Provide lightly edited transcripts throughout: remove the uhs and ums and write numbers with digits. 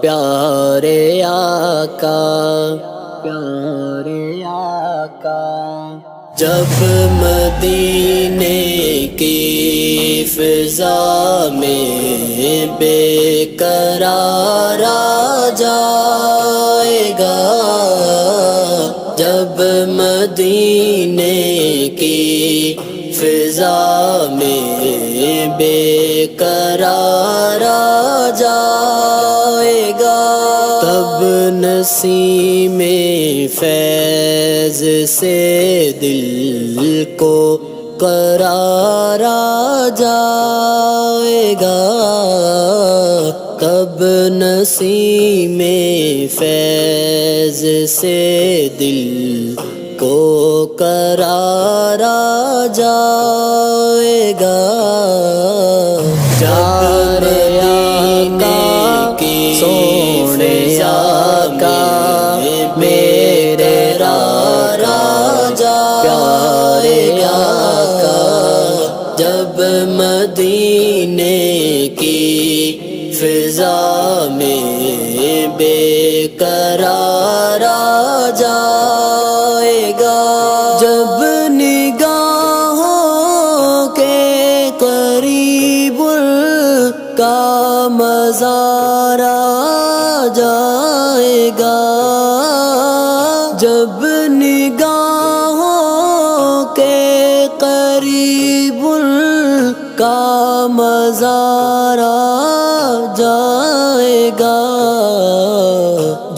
پیارے آقا، پیارے آقا، جب مدینے کی فضا میں بے قرار آ جائے گا، جب مدینے کی فضا میں بے قرار آ جائے گا، تب نسیم فیض سے دل کو قرار آ جائے گا، تب نسیم فیض سے دل کو قرار آ جائے گا، پیارے آقا سونے آقا میرے راجا، پیارے آقا جب مدینے کی فضا میں بے قرار آ جائے گا، جب نگاہوں کے قریب کا مزار آ جائے گا، جب نگاہوں کے قریب کا مزار آ جائے گا،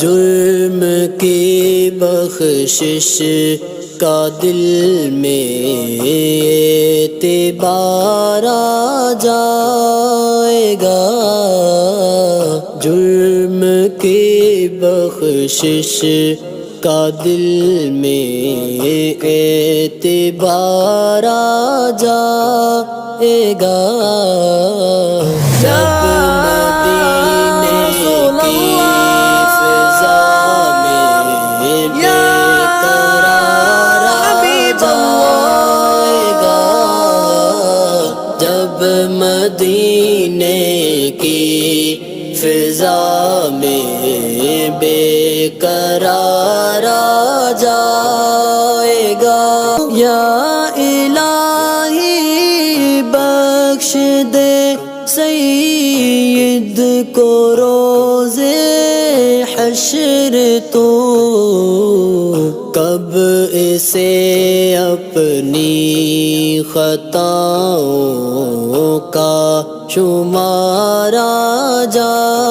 جرم کی بخشش کا دل میں اعتبار آ جائے گا، جرم کی بخشش کا دل میں اعتبار آ جائے گا، جب مدینے کی فضا میں بے قرار آ جائے گا، جب مدینے کی فضا میں بے قرار آ جائے گا، یا الہی بخش دے سید کو روزے حشر تو، کب اسے اپنی خطاؤں کا شمار آ جائے